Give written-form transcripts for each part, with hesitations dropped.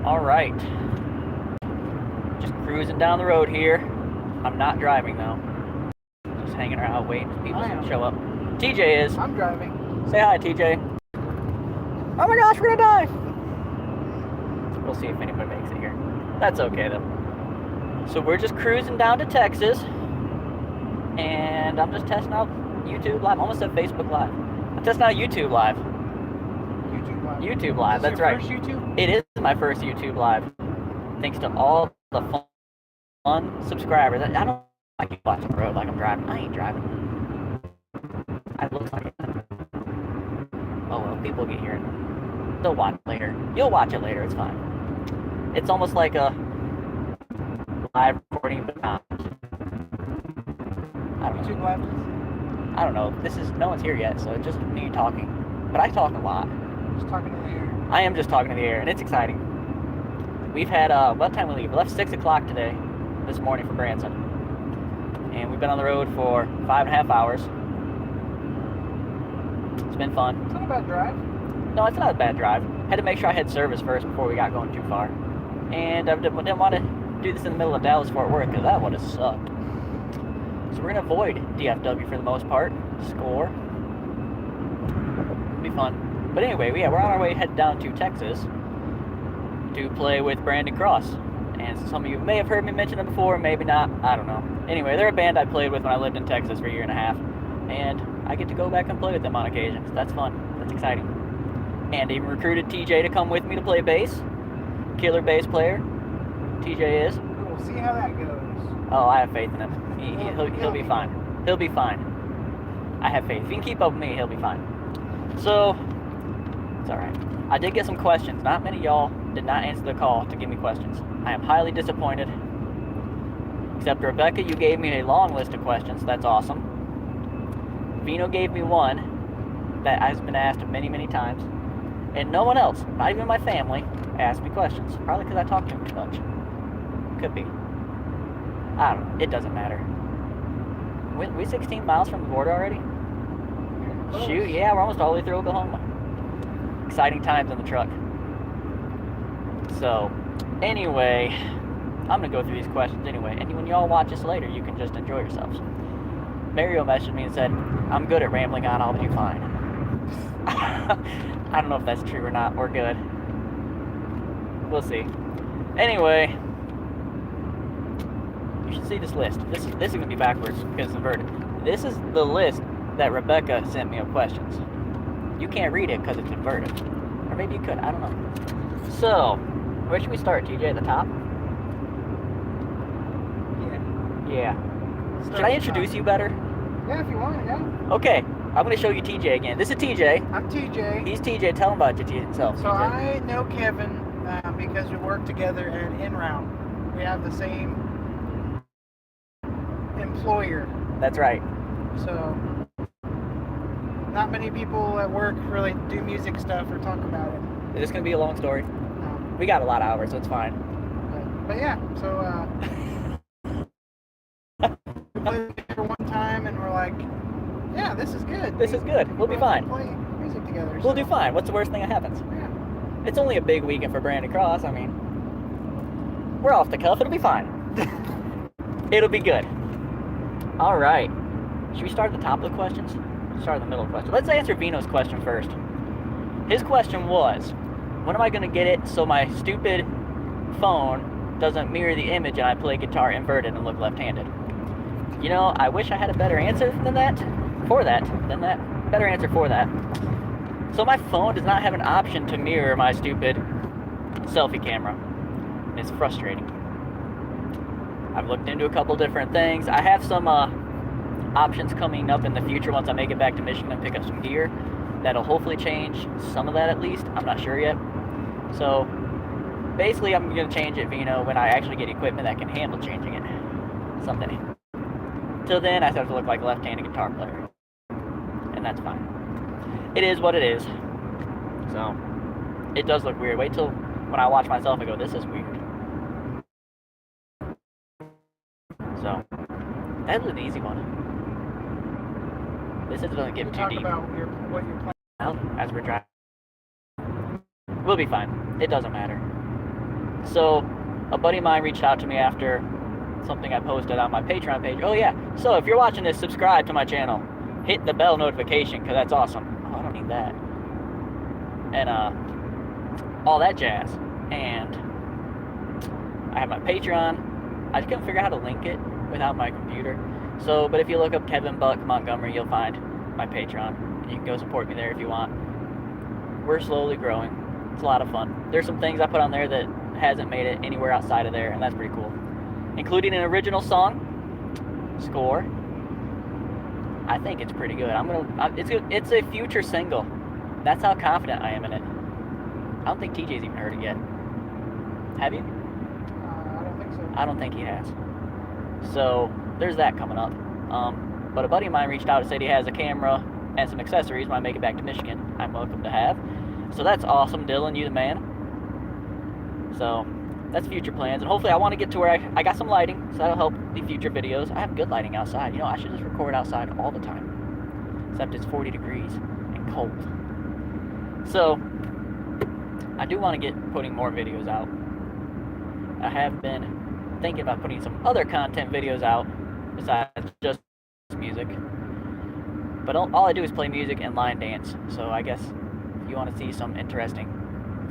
Alright. Just cruising down the road here. I'm not driving though. Just hanging around waiting for people to show up. TJ is. I'm driving. Say hi, TJ. Oh my gosh, we're gonna die! We'll see if anybody makes it here. That's okay though. So we're just cruising down to Texas. And I'm just testing out YouTube Live. I almost said Facebook Live. I'm testing out YouTube Live. YouTube Live, that's right. First YouTube? It is my first YouTube Live. Thanks to all the fun subscribers. I don't like you watching the road like I'm driving. I ain't driving. I look like it. Oh well, people get here. They'll watch it later. You'll watch it later, it's fine. It's almost like a live recording, but not. I don't YouTube know. Live? I don't know. This is, no one's here yet, so it's just me talking. But I talk a lot. Just talking to the air. I am just talking to the air, and it's exciting. We've had, what time we leave? We left 6 o'clock today, this morning for Branson. And we've been on the road for 5.5 hours. It's been fun. It's not a bad drive. No, it's not a bad drive. Had to make sure I had service first before we got going too far. And I didn't want to do this in the middle of Dallas-Fort Worth, because that would have sucked. So we're going to avoid DFW for the most part. Score. It'll be fun. But anyway, we're on our way headed down to Texas to play with Brandon Cross. And some of you may have heard me mention them before, maybe not, I don't know. Anyway, they're a band I played with when I lived in Texas for a year and a half. And I get to go back and play with them on occasions. That's fun. That's exciting. And even recruited TJ to come with me to play bass. Killer bass player. TJ is. We'll see how that goes. Oh, I have faith in him. He'll be fine. He'll be fine. I have faith. If he can keep up with me, he'll be fine. So, it's alright. I did get some questions. Not many of y'all did not answer the call to give me questions. I am highly disappointed. Except Rebecca, you gave me a long list of questions. That's awesome. Vino gave me one that has been asked many, many times. And no one else, not even my family, asked me questions. Probably because I talk too much. Could be. I don't know. It doesn't matter. We 16 miles from the border already? Shoot, yeah, we're almost all the way through Oklahoma. Exciting times in the truck. So, anyway, I'm going to go through these questions anyway. And when y'all watch this later, you can just enjoy yourselves. Mario messaged me and said, I'm good at rambling on, I'll be fine. I don't know if that's true or not, or good. We'll see. Anyway, you should see this list. This is going to be backwards because it's inverted. This is the list that Rebecca sent me of questions. You can't read it because it's inverted. Or maybe you could, I don't know. So, where should we start, TJ? At the top? Yeah. Should I introduce you better? Yeah, if you want, yeah. Okay, I'm going to show you TJ again. This is TJ. I'm TJ. He's TJ. Tell him about yourself. So TJ. I know Kevin because we work together at In-Round. We have the same employer. That's right. So, not many people at work really do music stuff or talk about it. It's going to be a long story. We got a lot of hours, so it's fine. But yeah, so we played together one time and we're like, yeah, this is good. This is good. We'll be fine. Play music together. We'll do fine. What's the worst thing that happens? Yeah. It's only a big weekend for Brandon Cross. I mean, we're off the cuff. It'll be fine. It'll be good. All right. Should we start at the top of the questions? Start at the middle of the question. Let's answer Vino's question first. His question was, when am I going to get it so my stupid phone doesn't mirror the image and I play guitar inverted and look left-handed? You know, I wish I had a better answer than that. Better answer for that. So my phone does not have an option to mirror my stupid selfie camera. It's frustrating. I've looked into a couple different things. I have some options coming up in the future once I make it back to Michigan and pick up some gear. That'll hopefully change some of that at least. I'm not sure yet. So basically I'm going to change it, Vino, when I actually get equipment that can handle changing it. Someday. Till then, I have to look like a left-handed guitar player. And that's fine. It is what it is. So, it does look weird. Wait till when I watch myself and go, this is weird. So, that was an easy one. This doesn't get too deep. Talk about what you're playing. As we're driving. We'll be fine. It doesn't matter. So a buddy of mine reached out to me after something I posted on my Patreon page. Oh yeah, so if you're watching this, subscribe to my channel. Hit the bell notification, because that's awesome. Oh, I don't need that. And all that jazz. And I have my Patreon. I just couldn't figure out how to link it without my computer. So, but if you look up Kevin Buck Montgomery, you'll find my Patreon. And you can go support me there if you want. We're slowly growing. It's a lot of fun. There's some things I put on there that hasn't made it anywhere outside of there, and that's pretty cool. Including an original song, score. I think it's pretty good. It's a future single. That's how confident I am in it. I don't think TJ's even heard it yet. Have you? I don't think so. I don't think he has. So there's that coming up. But a buddy of mine reached out and said he has a camera and some accessories when I make it back to Michigan. I'm welcome to have. So that's awesome, Dylan. You the man. So that's future plans, and hopefully I want to get to where I got some lighting, so that'll help the future videos. I have good lighting outside. You know, I should just record outside all the time, except it's 40 degrees and cold. So I do want to get putting more videos out. I have been thinking about putting some other content videos out besides just music, but all I do is play music and line dance. So I guess if you want to see some interesting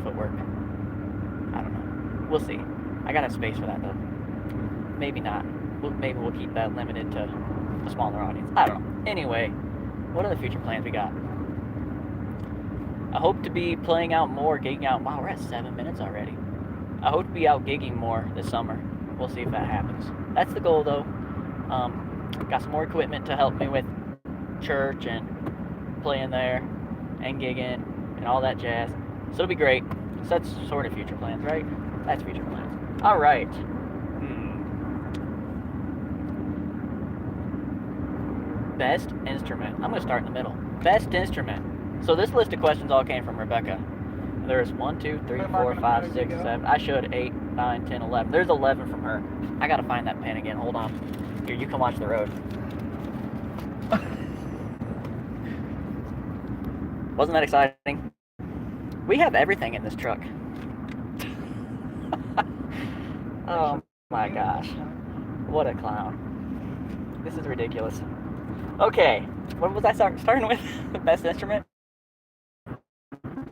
footwork, I don't know. We'll see. I got a space for that though. Maybe not. Maybe we'll keep that limited to a smaller audience. I don't know. Anyway, what are the future plans we got? I hope to be playing out more, gigging out. Wow, we're at 7 minutes already. I hope to be out gigging more this summer. We'll see if that happens. That's the goal though. Got some more equipment to help me with church and playing there and gigging and all that jazz. So it'll be great. So that's sort of future plans, right? That's future plans. All right. Best instrument. I'm going to start in the middle. Best instrument. So this list of questions all came from Rebecca. There's 1, 2, 3, 4, 5, 6, 7. I should 8, 9, 10, 11. There's 11 from her. I got to find that pen again. Hold on. Here, you can watch the road. Wasn't that exciting? We have everything in this truck. Oh my gosh. What a clown. This is ridiculous. Okay, what was I starting with? The best instrument?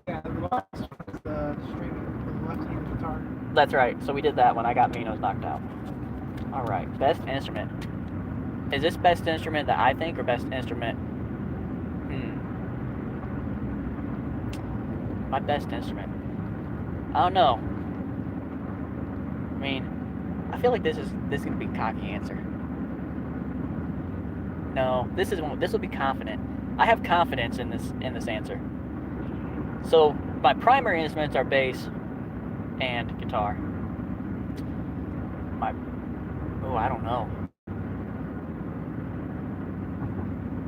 Yeah, the last one was the string, the left-handed guitar. That's right, so we did that when I got Minos knocked out. Alright, best instrument. Is this best instrument that I think, or best instrument? My best instrument. I don't know. I mean, I feel like this can be a cocky answer. No, this will be confident. I have confidence in this answer. So my primary instruments are bass and guitar. I don't know.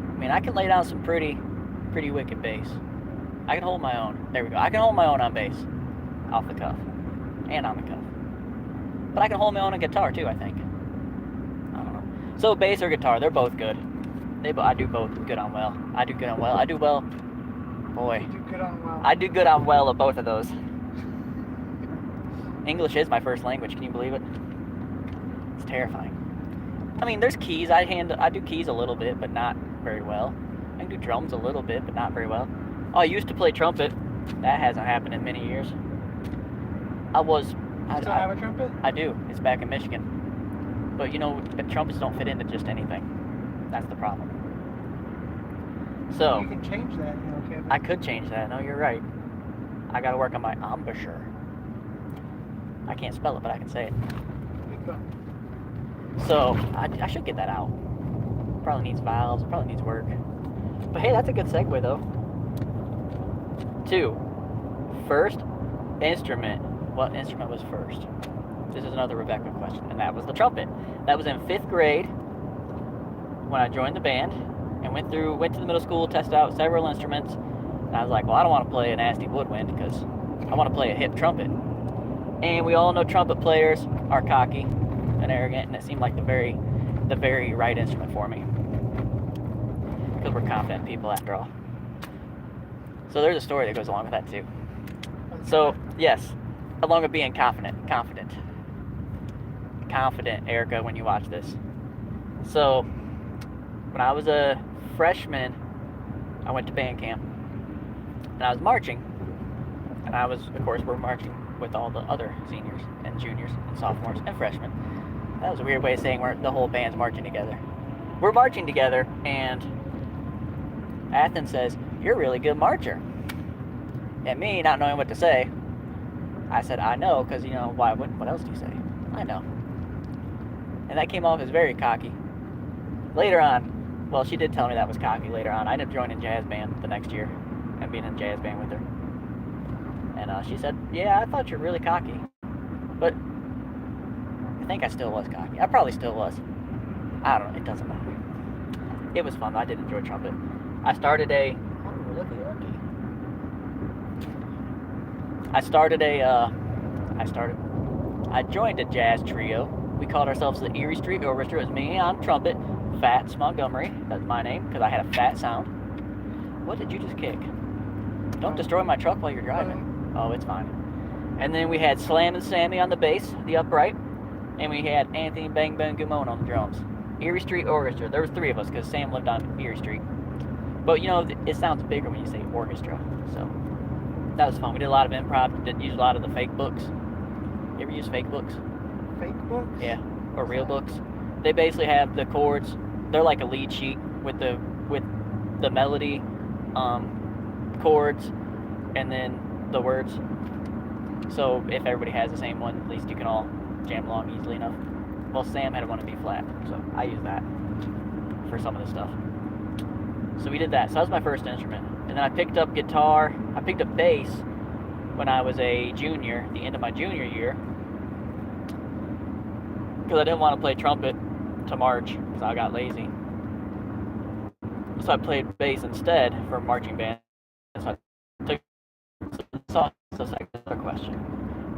I mean, I can lay down some pretty wicked bass. I can hold my own. There we go. I can hold my own on bass, off the cuff, and on the cuff. But I can hold my own on guitar too, I think. I don't know. So bass or guitar, they're both good. I do both good on well. I do good on well. I do well. Boy. You do good on well. I do good on well at both of those. English is my first language. Can you believe it? It's terrifying. I mean, there's keys. I do keys a little bit, but not very well. I can do drums a little bit, but not very well. Oh, I used to play trumpet. That hasn't happened in many years. You still have a trumpet? I do. It's back in Michigan. But you know, the trumpets don't fit into just anything. That's the problem. So you can change that, you know, Kevin. I could change that. No, you're right. I got to work on my embouchure. I can't spell it, but I can say it. There you go. So I should get that out. Probably needs valves. Probably needs work. But hey, that's a good segue though. 2. First instrument. What instrument was first? This is another Rebecca question, and that was the trumpet. That was in 5th grade when I joined the band and went to the middle school, tested out several instruments. And I was like, well, I don't want to play a nasty woodwind because I want to play a hip trumpet. And we all know trumpet players are cocky and arrogant, and it seemed like the very right instrument for me. Because we're confident people after all. So there's a story that goes along with that too. So, yes, along with being confident, Erica, when you watch this. So, when I was a freshman, I went to band camp, and I was marching, and of course, we're marching with all the other seniors and juniors and sophomores and freshmen. That was a weird way of saying the whole band's marching together. We're marching together, and Athens says, "You're a really good marcher." And me, not knowing what to say, I said, "I know," because, why wouldn't, what else do you say? I know. And that came off as very cocky. Later on, well, she did tell me that was cocky later on. I ended up joining jazz band the next year and being in jazz band with her. And she said, "Yeah, I thought you were really cocky." But I think I still was cocky. I probably still was. I don't know. It doesn't matter. It was fun. I did enjoy trumpet. I started a... Oh, looky. I joined a jazz trio. We called ourselves the Erie Street Orchestra. It was me on trumpet, Fats Montgomery. That's my name because I had a fat sound. What did you just kick? Don't destroy my truck while you're driving. Oh, it's fine. And then we had Slam and Sammy on the bass, the upright. And we had Anthony Bang Bang Gumon on the drums. Erie Street Orchestra. There was 3 of us because Sam lived on Erie Street. But, it sounds bigger when you say orchestra. So, that was fun. We did a lot of improv. Did use a lot of the fake books. You ever use fake books? Fake books? Yeah, or real books. They basically have the chords. They're like a lead sheet with the melody, chords, and then the words. So if everybody has the same one, at least you can all jam along easily enough. Well, Sam had one in B flat, so I used that for some of the stuff. So we did that. So that was my first instrument. And then I picked up guitar. I picked up bass when I was a junior, the end of my junior year, because I didn't want to play trumpet to march, because I got lazy. So I played bass instead for marching band. So I took the second question.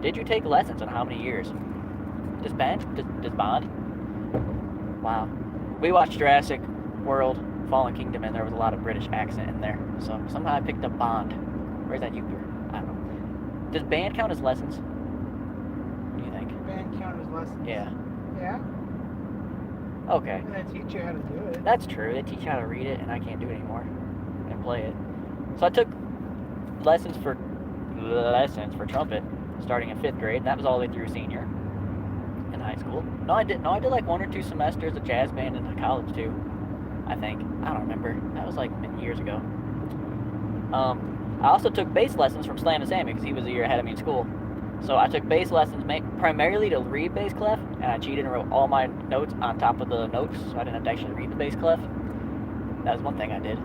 Did you take lessons, and how many years? Does Bond? Wow. We watched Jurassic World, Fallen Kingdom, and there was a lot of British accent in there. So somehow I picked up Bond. Where's that Uber? I don't know. Does band count as lessons? What do you think? Band count as lessons? Yeah. Yeah? Okay. And they teach you how to do it. That's true. They teach you how to read it, and I can't do it anymore and play it. So I took lessons for trumpet starting in 5th grade, and that was all the way through senior in high school. No, I did like 1 or 2 semesters of jazz band in college too, I think. I don't remember. That was like years ago. I also took bass lessons from Slam and Sammy because he was a year ahead of me in school. So I took bass lessons primarily to read bass clef, and I cheated and wrote all my notes on top of the notes, so I didn't have to actually read the bass clef. That was one thing I did.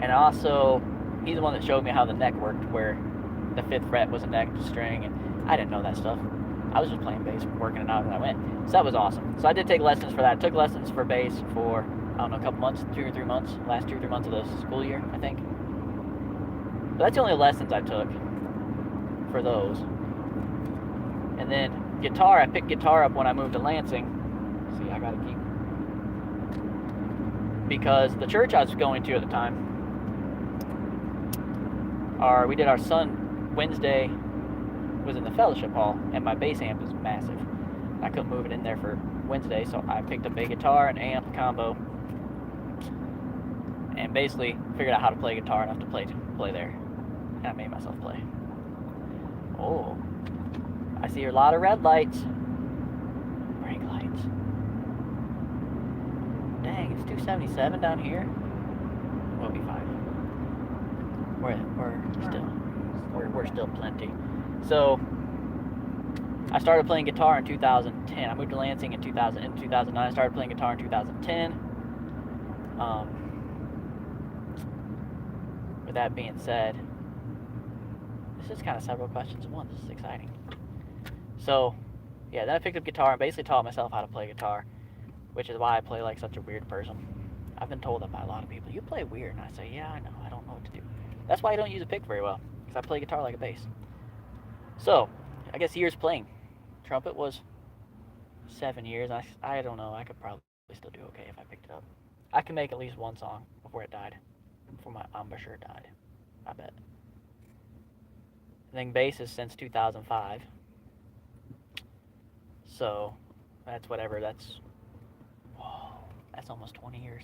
And also, he's the one that showed me how the neck worked, where the 5th fret was a neck string, and I didn't know that stuff. I was just playing bass, working it out as I went. So that was awesome. So I did take lessons for that. I took lessons for bass for, I don't know, a couple months, 2 or 3 months, last 2 or 3 months of the school year, I think. But that's the only lessons I took for those. And then guitar, I picked guitar up when I moved to Lansing. See, I gotta keep... Because the church I was going to at the time, we did our Wednesday was in the fellowship hall, and my bass amp is massive. I couldn't move it in there for Wednesday, so I picked up a guitar and amp combo, and basically figured out how to play guitar enough to play there. And I made myself play. Oh, I see a lot of red lights. Brake lights. Dang, it's 277 down here. We'll be fine. We're still plenty. So I started playing guitar in 2010. I moved to Lansing in 2009. I started playing guitar in 2010. With that being said, this is kind of several questions in one. This is exciting. So, yeah, then I picked up guitar and basically taught myself how to play guitar, which is why I play like such a weird person. I've been told that by a lot of people. You play weird, and I say, yeah, I know. I don't know what to do. That's why I don't use a pick very well, because I play guitar like a bass. So, I guess years playing. Trumpet was 7 years. I don't know. I could probably still do okay if I picked it up. I can make at least one song before it died. Before my embouchure died. I bet. Playing bass since 2005. So that's whatever. Whoa, that's almost 20 years.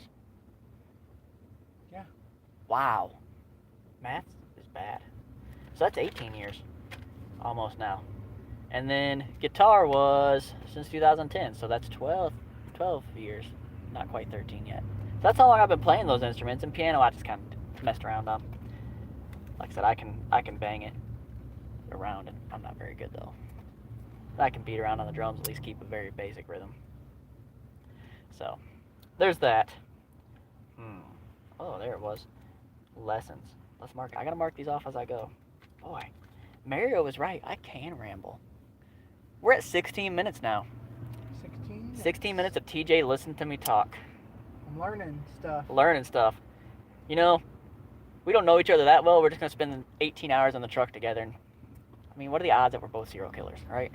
Yeah. Wow. Math is bad. So that's 18 years. Almost now. And then guitar was since 2010. So that's 12 years. Not quite 13 yet. So that's how long I've been playing those instruments. And piano I just kind of messed around on. Like I said, I can bang it around, and I'm not very good though. I can beat around on the drums, at least keep a very basic rhythm. So, there's that. Oh, there it was. Lessons. Let's mark it. I gotta mark these off as I go. Boy, Mario was right. I can ramble. We're at 16 minutes now. 16? 16 minutes of TJ listen to me talk. I'm learning stuff. Learning stuff. You know, we don't know each other that well. We're just gonna spend 18 hours on the truck together. And, I mean, what are the odds that we're both serial killers, right?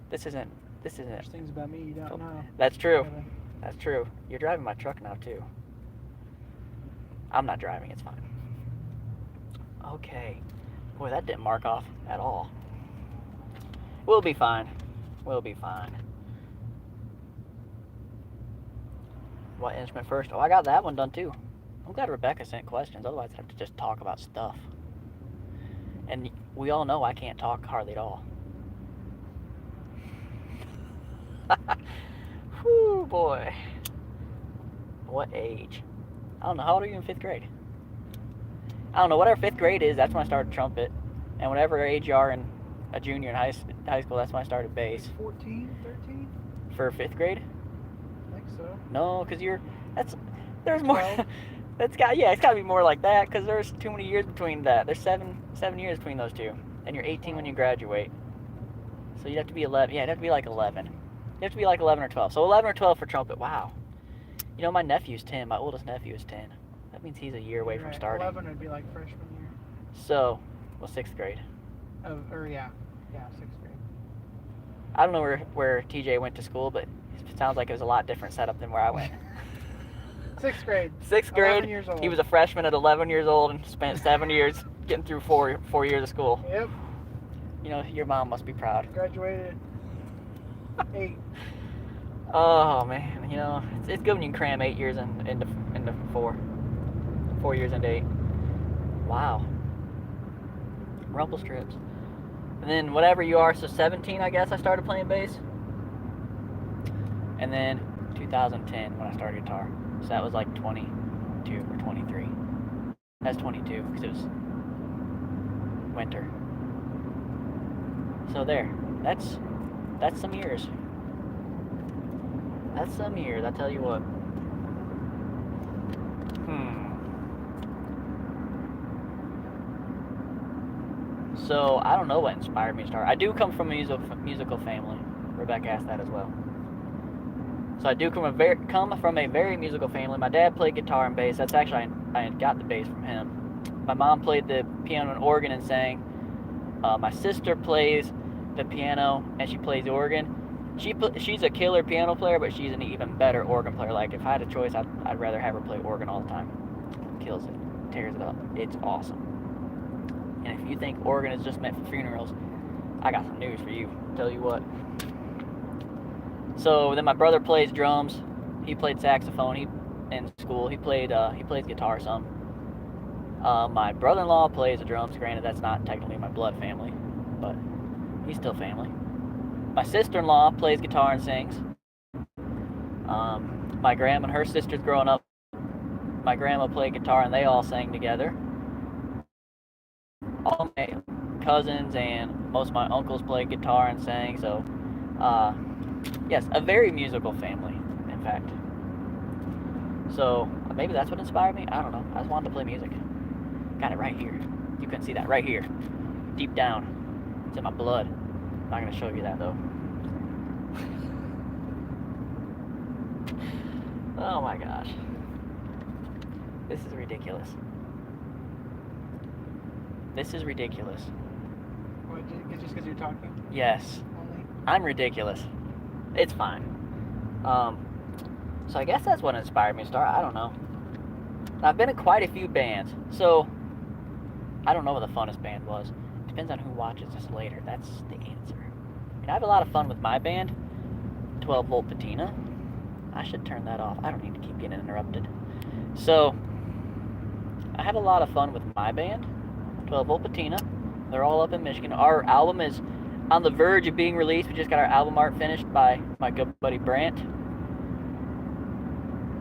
This isn't. There's things about me you don't know. That's true. Really. That's true. You're driving my truck now too. I'm not driving. It's fine. Okay. Boy, that didn't mark off at all. We'll be fine. We'll be fine. What instrument first? Oh, I got that one done too. I'm glad Rebecca sent questions. Otherwise, I'd have to just talk about stuff. And we all know I can't talk hardly at all. Whew, boy. What age? I don't know. How old are you in 5th grade? I don't know. Whatever 5th grade is, that's when I started trumpet. And whatever age you are in a junior in high school, that's when I started bass. 14, 13? For 5th grade? I think so. No, because there's more. 12? It's got to be more like that, because there's too many years between that. There's seven years between those two. And you're 18 when you graduate. So you'd have to be 11. Yeah, it'd have to be like 11. You have to be like 11 or 12. So 11 or 12 for trumpet. Wow. You know, my nephew's 10. My oldest nephew is 10. That means he's a year away from starting. 11 would be like freshman year. So, well, 6th grade. Yeah, 6th grade. I don't know where TJ went to school, but it sounds like it was a lot different setup than where I went. 6th grade. 6th grade. 11 years old. He was a freshman at 11 years old and spent 7 years getting through four years of school. Yep. You know, your mom must be proud. Graduated at 8. Oh man, you know, it's good when you can cram 8 years into 4 years into 8. Wow. Rumble strips. And then whatever you are, so 17 I guess I started playing bass. And then 2010 when I started guitar. So that was like 22 or 23. That's 22 because it was winter. So there, that's some years. That's some years, I tell you what. So, I don't know what inspired me to start. I do come from a musical family. Rebecca asked that as well. So I do come from a very musical family. My dad played guitar and bass. That's actually, I got the bass from him. My mom played the piano and organ and sang. My sister plays the piano and she plays the organ. She's a killer piano player, but she's an even better organ player. Like, if I had a choice, I'd rather have her play organ all the time. Kills it. Tears it up. It's awesome. And if you think organ is just meant for funerals, I got some news for you. Tell you what. So then my brother plays drums. He played saxophone. In school. He plays guitar some. My brother-in-law plays the drums. Granted, that's not technically my blood family, but he's still family. My sister-in-law plays guitar and sings. My grandma and her sisters growing up, my grandma played guitar and they all sang together. All my cousins and most of my uncles played guitar and sang. So, yes, a very musical family, in fact. So, maybe that's what inspired me. I don't know. I just wanted to play music. Got it right here. You couldn't see that. Right here. Deep down. It's in my blood. I'm not going to show you that, though. Oh my gosh. This is ridiculous. This is ridiculous. What, just because you're talking? Yes. Only? I'm ridiculous. It's fine. So I guess that's what inspired me to start. I don't know. I've been in quite a few bands, so I don't know what the funnest band was. Depends on who watches this later. That's the answer. I mean, I have a lot of fun with my band, 12 Volt Patina. I should turn that off. I don't need to keep getting interrupted. So, I have a lot of fun with my band, 12 Volt Patina. They're all up in Michigan. Our album is on the verge of being released. We just got our album art finished by my good buddy Brant.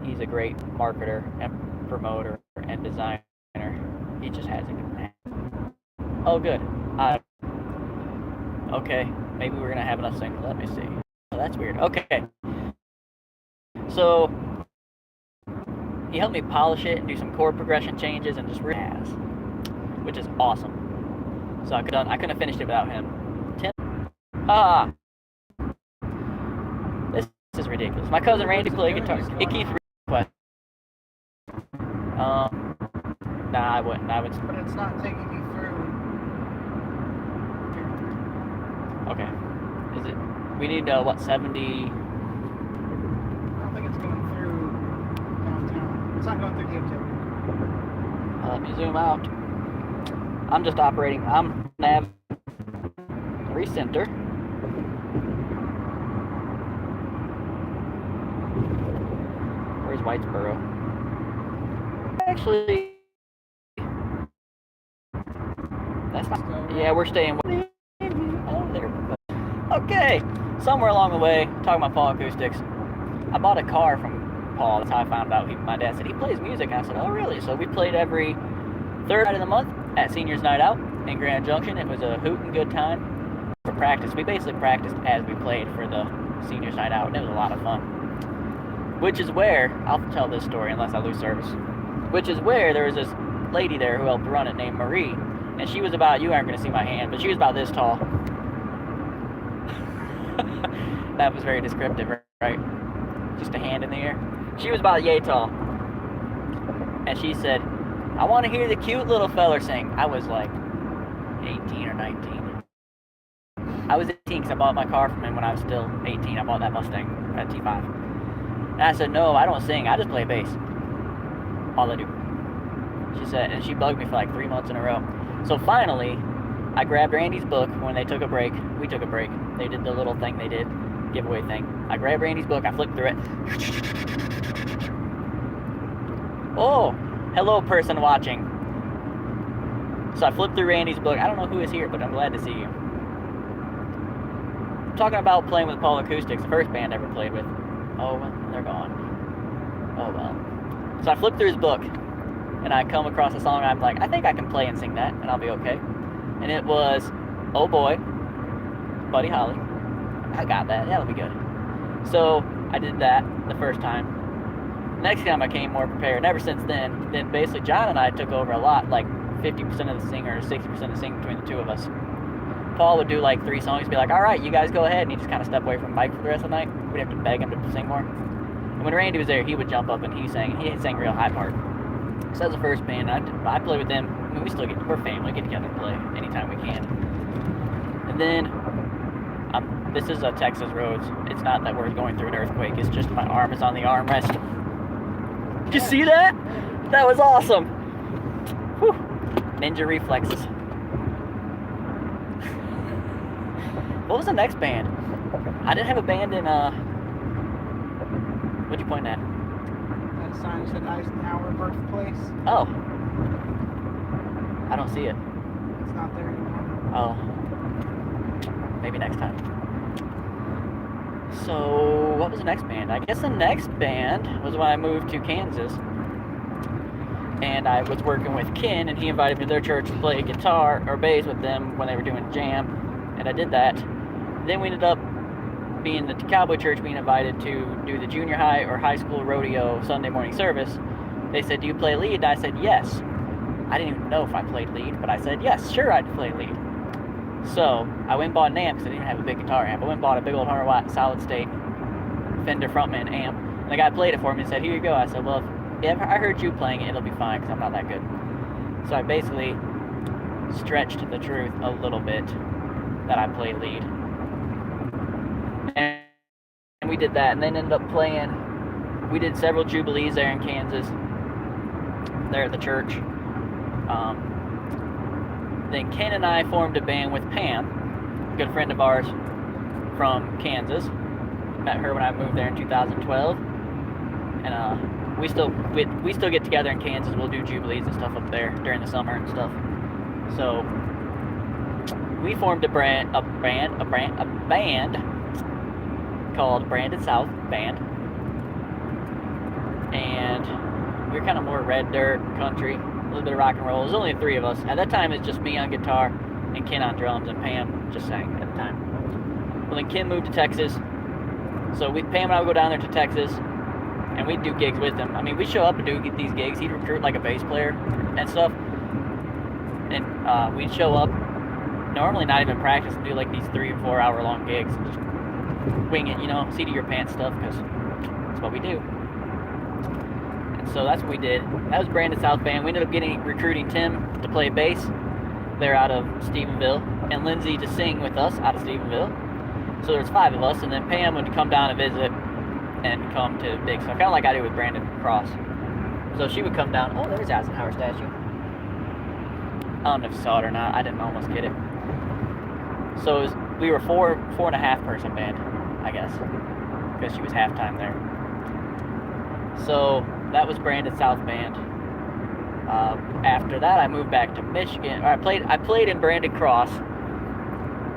He's a great marketer and promoter and designer. He just has a good man. Oh, good. Okay, maybe we're gonna have enough singles. Let me see. Oh, that's weird. Okay. So he helped me polish it and do some chord progression changes and just has, which is awesome. So I couldn't have finished it without him. Tim, this is ridiculous. My cousin Randy played guitar. It keeps requesting. Nah, I wouldn't. But it's not taking me through. Okay. Is it? We need what, 70? I don't think it's going through downtown. It's not going through the exit. Let me zoom out. I'm just operating. I'm nav recenter. Where's Whitesboro? Actually, that's not. Yeah, we're staying. Oh, there. Okay, somewhere along the way, talking about Paul Acoustics, I bought a car from Paul. That's how I found out. My dad said he plays music. I said, oh, really? So we played every third night of the month at Seniors Night Out in Grand Junction. It was a hoot and good time for practice. We basically practiced as we played for the Seniors Night Out, and it was a lot of fun. Which is where, I'll tell this story unless I lose service, which is where there was this lady there who helped run it named Marie, and she was about, you aren't going to see my hand, but she was about this tall. That was very descriptive, right? Just a hand in the air. She was about yay tall. And she said, I want to hear the cute little feller sing. I was like 18 or 19. I was 18 because I bought my car from him when I was still 18. I bought that Mustang, that T5. And I said, no, I don't sing. I just play bass. All I do. She said, and she bugged me for like 3 months in a row. So finally, I grabbed Randy's book when they took a break. We took a break. They did the little thing they did, giveaway thing. I grabbed Randy's book. I flipped through it. Oh, hello, person watching. So I flipped through Randy's book. I don't know who is here, but I'm glad to see you. I'm talking about playing with Paul Acoustics, the first band I ever played with. Oh, well, they're gone. Oh, well. So I flipped through his book, and I come across a song. I'm like, I think I can play and sing that, and I'll be okay. And it was Oh Boy, Buddy Holly. I got that. That'll be good. So I did that the first time. Next time I came more prepared. And ever since then basically John and I took over a lot, like 50% of the singer, 60% of the singing between the two of us. Paul would do like 3 songs, be like, all right, you guys go ahead, and he'd just kind of step away from the mic for the rest of the night. We'd have to beg him to sing more. And when Randy was there, he would jump up and he sang real high part. So as the first band, I play with them. I mean, we're family, get together and play anytime we can. And then, this is a Texas roads. It's not that we're going through an earthquake. It's just my arm is on the armrest. Did you see that? That was awesome. Whew. Ninja reflexes. What was the next band? I didn't have a band in, what'd you point at? That sign said Eisenhower birthplace. Oh. I don't see it. It's not there anymore. Oh. Maybe next time. So, what was the next band? I guess the next band was when I moved to Kansas. And I was working with Ken, and he invited me to their church to play guitar or bass with them when they were doing jam. And I did that. Then we ended up being the Cowboy Church being invited to do the junior high or high school rodeo Sunday morning service. They said, do you play lead? And I said, yes. I didn't even know if I played lead, but I said, yes, sure, I'd play lead. So I went and bought an amp because I didn't have a big guitar amp. I went and bought a big old 100-watt solid state Fender Frontman amp. And the guy played it for me and said, here you go. I said, well, if I heard you playing it, it'll be fine because I'm not that good. So I basically stretched the truth a little bit that I play lead. And we did that, and then ended up playing. We did several Jubilees there in Kansas. there at the church. Then Ken and I formed a band with Pam, a good friend of ours from Kansas. Met her when I moved there in 2012, and we still get together in Kansas. We'll do jubilees and stuff up there during the summer and stuff. So we formed a band called Branded South Band, and we were kind of more red dirt country, a little bit of rock and roll. There's only 3 of us at that time. It's just me on guitar and Ken on drums, and Pam just sang at the time. Well, then Ken moved to Texas, so Pam and I would go down there to Texas, and we'd do gigs with him. I mean, we'd show up and get these gigs. He'd recruit like a bass player and stuff, and we'd show up, normally not even practice, and do like these 3 or 4 hour long gigs, and just wing it, seat of your pants stuff, because that's what we do. And so that's what we did. That was Branded South Band. We ended up recruiting Tim to play bass there out of Stephenville, and Lindsay to sing with us out of Stephenville. So there's 5 of us, and then Pam would come down and visit and come to big stuff, kind of like I do with Brandon Cross. So she would come down. Oh, there's Eisenhower statue. I don't know if you saw it or not. I didn't almost get it. So we were a 4.5 person band, I guess, because she was halftime there. So that was Branded South Band. After that, I moved back to Michigan. I played in Branded Cross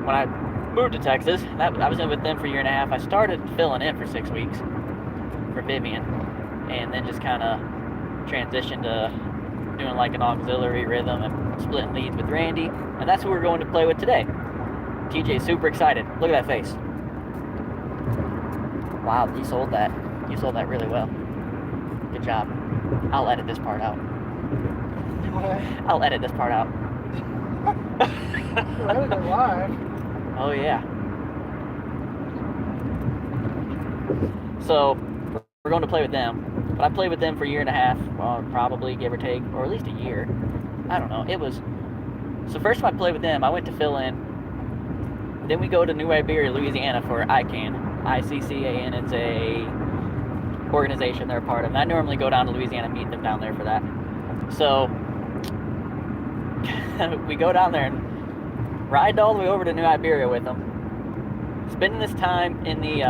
when I moved to Texas. I was in with them for a 1.5 years. I started filling in for 6 weeks for Vivian, and then just kind of transitioned to doing like an auxiliary rhythm and splitting leads with Randy, and that's who we're going to play with today. TJ's super excited. Look at that face. Wow, you sold that. You sold that really well. Good job. I'll edit this part out. What? I'll edit this part out. You'll edit it live. Oh yeah. So we're going to play with them. But I played with them for a 1.5 years, well, probably give or take, or at least a year. I don't know. So first time I played with them, I went to fill in. Then we go to New Iberia, Louisiana for ICANN. ICCAN is a organization they're a part of. And I normally go down to Louisiana and meet them down there for that. So we go down there and ride all the way over to New Iberia with them. Spending this time in the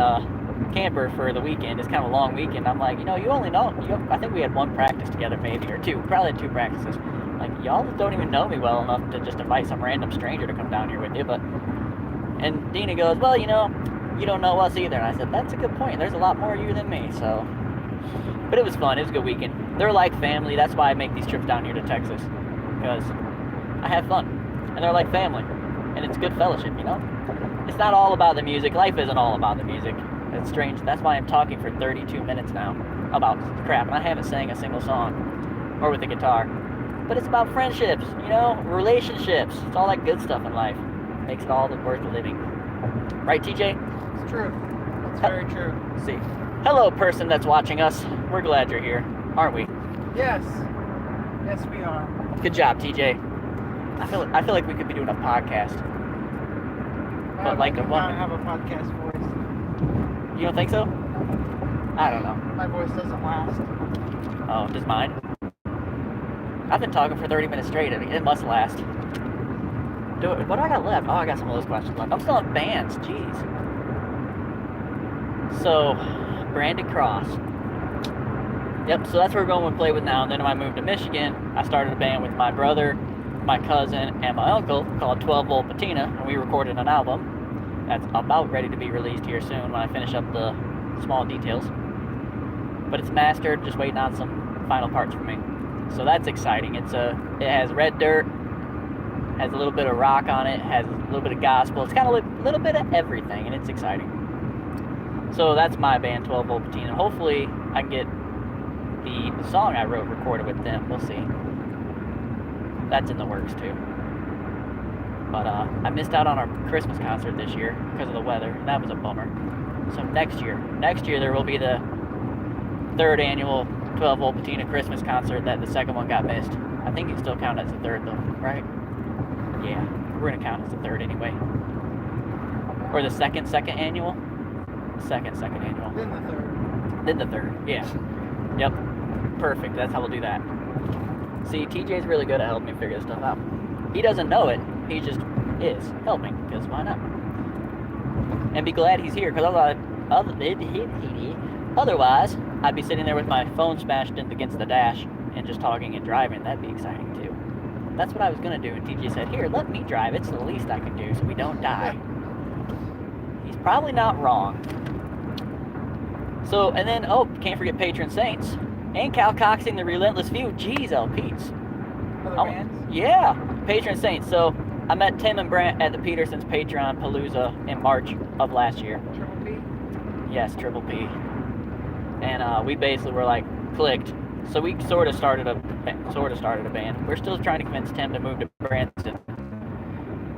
camper for the weekend. It's kind of a long weekend. I'm like, you only know. I think we had 1 practice together, maybe, or 2. Probably had 2 practices. Like, y'all don't even know me well enough to just invite some random stranger to come down here with you. And Dina goes, well, you don't know us either. And I said, that's a good point. There's a lot more of you than me, so. But it was fun. It was a good weekend. They're like family. That's why I make these trips down here to Texas, because I have fun. And they're like family. And it's good fellowship, It's not all about the music. Life isn't all about the music. It's strange. That's why I'm talking for 32 minutes now about crap. And I haven't sang a single song or with the guitar. But it's about friendships, relationships. It's all that good stuff in life. Makes it all worth living. Right, TJ? It's true. It's very true. See. Hello, person that's watching us. We're glad you're here, aren't we? Yes. Yes, we are. Good job, TJ. I feel like we could be doing a podcast. But like a woman. I have a podcast voice. You don't think so? I don't know. My voice doesn't last. Oh, does mine? I've been talking for 30 minutes straight. It must last. What do I got left? Oh, I got some of those questions left. I'm still in bands. Jeez. So, Branded Cross. Yep, so that's where we're going to play with now. And then when I moved to Michigan, I started a band with my brother, my cousin, and my uncle called 12 Volt Patina, and we recorded an album that's about ready to be released here soon when I finish up the small details. But it's mastered, just waiting on some final parts for me. So that's exciting. It has red dirt, has a little bit of rock on it, has a little bit of gospel. It's kind of a little bit of everything, and it's exciting. So that's my band, 12 Volt Patina. Hopefully I can get the song I wrote recorded with them. We'll see. That's in the works too. But I missed out on our Christmas concert this year because of the weather, and that was a bummer. So next year there will be the 3rd annual 12 Volt Patina Christmas concert. That the 2nd one got missed. I think it still counts as the 3rd though, right? Yeah, we're gonna count as the 3rd anyway. Or the second annual? Second annual. Then the 3rd. Then the 3rd, yeah. Yep. Perfect, that's how we'll do that. See, TJ's really good at helping me figure this stuff out. He doesn't know it. He just is helping, because why not? And be glad he's here, because otherwise, I'd be sitting there with my phone smashed against the dash and just talking and driving. That'd be exciting, too. That's what I was going to do, and TJ said, here, let me drive. It's the least I can do, so we don't die. He's probably not wrong. So, and then, oh, can't forget Patron Saints. And Cal Coxing, the Relentless View. Jeez, oh, Pete's. Other bands? Yeah, Patron Saints. So, I met Tim and Brant at the Peterson's Patreon Palooza in March of last year. Triple P? Yes, Triple P. And we basically were like, clicked. So we sort of started a band. We're still trying to convince Tim to move to Branson.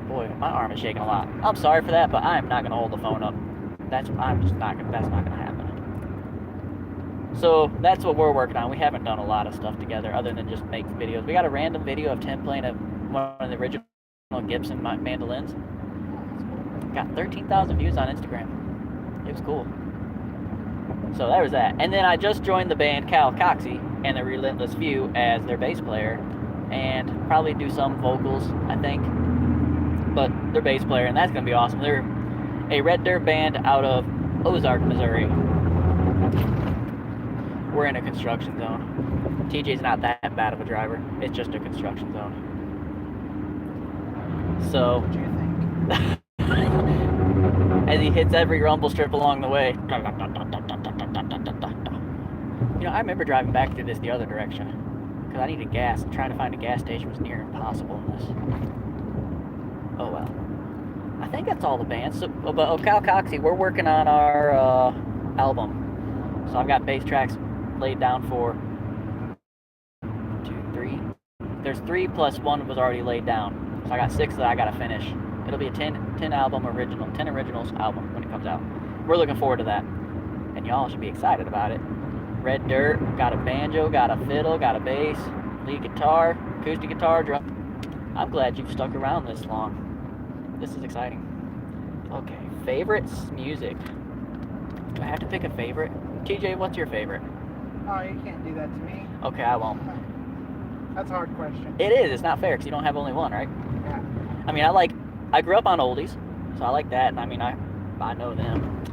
Boy, my arm is shaking a lot. I'm sorry for that, but I'm not going to hold the phone up. That's not going to happen. So that's what we're working on. We haven't done a lot of stuff together other than just make videos. We got a random video of Tim playing one of the original Gibson mandolins. Got 13,000 views on Instagram. It was cool. So there was that. And then I just joined the band Cal Coxey and the Relentless View as their bass player, and probably do some vocals, I think. But they're bass player, and that's gonna be awesome. They're a red dirt band out of Ozark, Missouri. We're in a construction zone. TJ's not that bad of a driver. It's just a construction zone. So, What do you think? as he hits every rumble strip along the way. You know, I remember driving back through this the other direction because I needed gas, and trying to find a gas station was near impossible in this. Oh well. I think that's all the bands. So, but Cal Coxey, we're working on our album. So I've got bass tracks laid down for 2, 3. There's 3 plus 1 was already laid down. So I got 6 that I gotta finish. It'll be a 10 originals album when it comes out. We're looking forward to that. And y'all should be excited about it. Red dirt, got a banjo, got a fiddle, got a bass, lead guitar, acoustic guitar, drum. I'm glad you've stuck around this long. This is exciting. Okay, favorites music. Do I have to pick a favorite? TJ, what's your favorite? Oh, you can't do that to me. Okay, I won't. That's a hard question. It is. It's not fair because you don't have only one, right? Yeah. I mean, I grew up on oldies, so I like that, and I mean, I know them.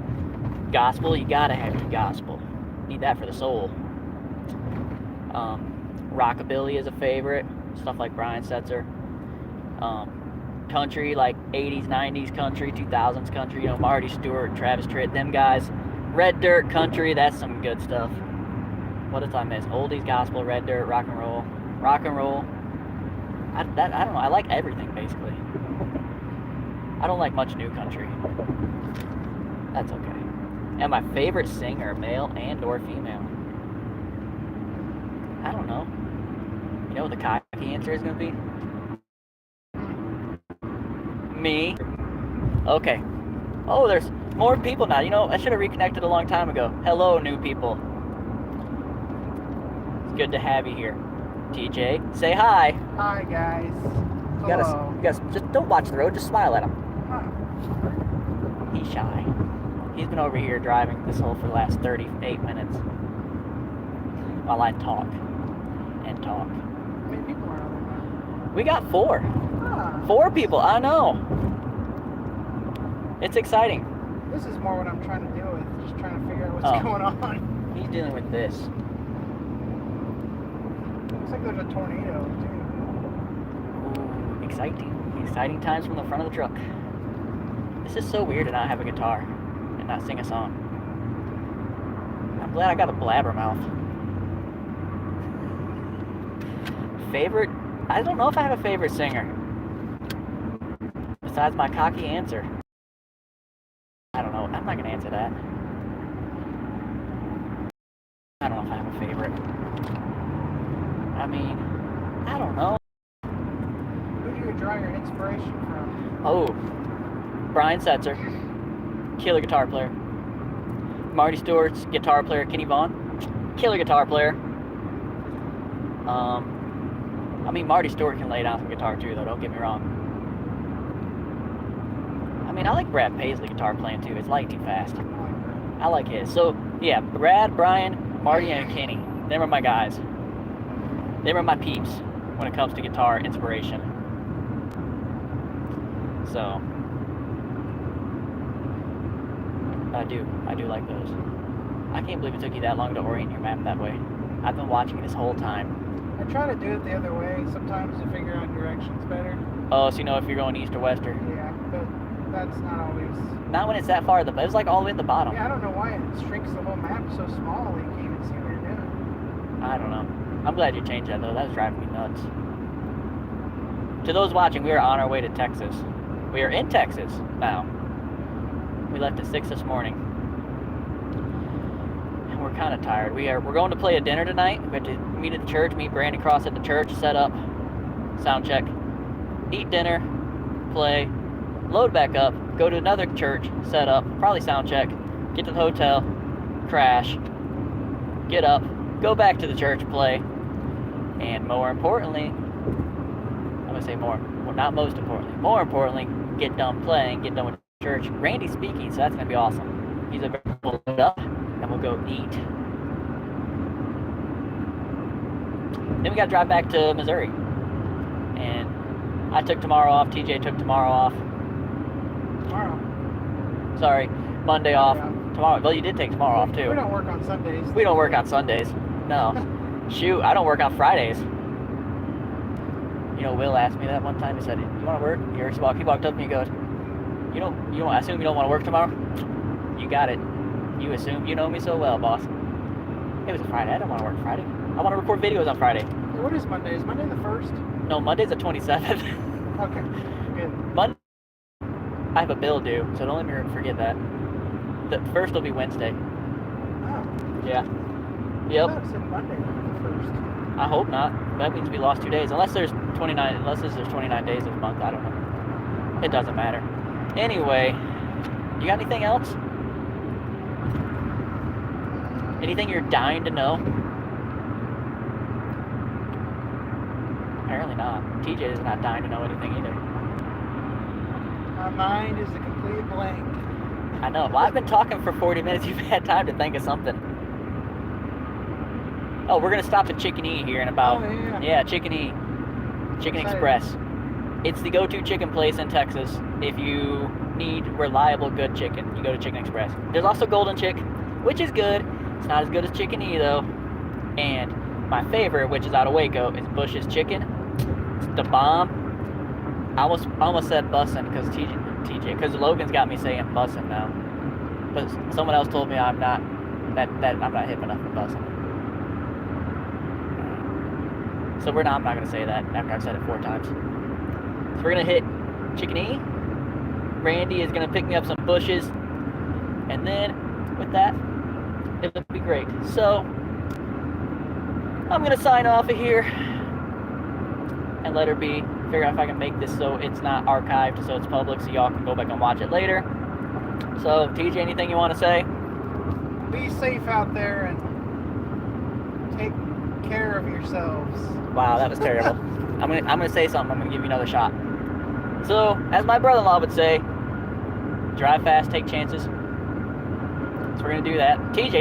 Gospel, you gotta have your gospel. Need that for the soul. Rockabilly is a favorite. Stuff like Brian Setzer. Country, like 80s, 90s country, 2000s country, you know, Marty Stewart, Travis Tritt, them guys. Red dirt country, that's some good stuff. What did I miss? Oldies, gospel, red dirt, rock and roll. Rock and roll. I don't know. I like everything, basically. I don't like much new country. That's okay. And my favorite singer, male and or female? I don't know. You know what the cocky answer is going to be? Me. Okay. Oh, there's more people now. You know, I should have reconnected a long time ago. Hello, new people. It's good to have you here. TJ, say hi. Hi, guys. You gotta just don't watch the road. Just smile at him. Huh. He's shy. He's been over here driving this hole for the last 38 minutes while I talk and talk. How many people are on We got 4. there? 4 people. I know. It's exciting. This is more what I'm trying to deal with. Just trying to figure out what's Oh. going on. He's dealing with this. Looks like there's a tornado, too. Ooh, exciting. Exciting times from the front of the truck. This is so weird to not have a guitar and not sing a song. I'm glad I got a blabbermouth. Favorite? I don't know if I have a favorite singer. Besides my cocky answer. I don't know. I'm not going to answer that. I don't know if I have a favorite. I mean, I don't know. Who do you draw your inspiration from? Oh, Brian Setzer, killer guitar player. Marty Stewart's guitar player, Kenny Vaughn, killer guitar player. I mean, Marty Stewart can lay down some guitar too, though, don't get me wrong. I mean, I like Brad Paisley guitar playing too. It's lightning fast. I like his. So, yeah, Brad, Brian, Marty, and Kenny. Them are my guys. They were my peeps when it comes to guitar inspiration. So I do like those. I can't believe it took you that long to orient your map that way. I've been watching this whole time. I try to do it the other way sometimes to figure out directions better. Oh, so you know if you're going east or west or... Yeah, but that's not always... Not when it's that far at the... It was like all the way at the bottom. Yeah, I don't know why it shrinks the whole map so small you can't even see what you're doing. I don't know. I'm glad you changed that, though. That was driving me nuts. To those watching, we are on our way to Texas. We are in Texas now. We left at 6 this morning. And we're kind of tired. We're going to play a dinner tonight. We have to meet at the church, meet Brandy Cross at the church, set up, sound check, eat dinner, play, load back up, go to another church, set up, probably sound check, get to the hotel, crash, get up, go back to the church, play, and more importantly, I'm going to say more, well, not most importantly, more importantly, get done playing, get done with church. Randy's speaking, so that's going to be awesome. He's available to load up, and we'll go eat. Then we got to drive back to Missouri. And I took tomorrow off, TJ took tomorrow off. Tomorrow? Sorry, Monday off. Yeah. Tomorrow, well, you did take tomorrow off, too. We don't work on Sundays. We don't work on Sundays. No. Shoot, I don't work on Fridays. You know, Will asked me that one time. He said, "You want to work?" He walked up to me and goes, "You don't. I assume you don't want to work tomorrow." You got it. You assume. You know me so well, boss. It was a Friday. I don't want to work Friday. I want to record videos on Friday. What is Monday? Is Monday the 1st? No, Monday's the 27th. Okay, good. Monday, I have a bill due, so don't let me forget that. The 1st will be Wednesday. Oh. Yeah. I Yep. thought it said Monday the 1st. I hope not. That means we lost 2 days. Unless there's 29 days this month. I don't know. It doesn't matter. Anyway, you got anything else? Anything you're dying to know? Apparently not. TJ is not dying to know anything either. My mind is a complete blank. I know. Well, I've been talking for 40 minutes. You've had time to think of something. Oh, we're going to stop at Chicken E here in about... Oh, yeah. Yeah, Chicken E. Chicken Excited. Express. It's the go-to chicken place in Texas. If you need reliable, good chicken, you go to Chicken Express. There's also Golden Chick, which is good. It's not as good as Chicken E, though. And my favorite, which is out of Waco, is Bush's Chicken. It's the bomb. I almost said bussin' because TJ, because Logan's got me saying bussin' now. But someone else told me I'm not hip enough for bussin'. So I'm not gonna say that after I've said it 4 times. So we're gonna hit Chicken E. Randy is gonna pick me up some Bushes, and then with that, it'll be great. So I'm gonna sign off of here and let her be. Figure out if I can make this so it's not archived, so it's public, so y'all can go back and watch it later. So TJ, anything you want to say? Be safe out there and take care of yourselves. Wow, that was terrible. I'm gonna say something. I'm gonna give you another shot. So, as my brother-in-law would say, drive fast, take chances. So we're gonna do that. TJ,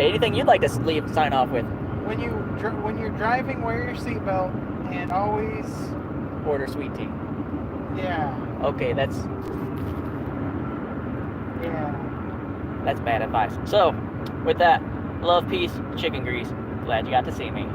anything you'd like to sign off with? When you're driving, wear your seatbelt and always Order sweet tea. Yeah. Okay, that's Yeah. bad advice. So, with that, love, peace, chicken grease. Glad you got to see me.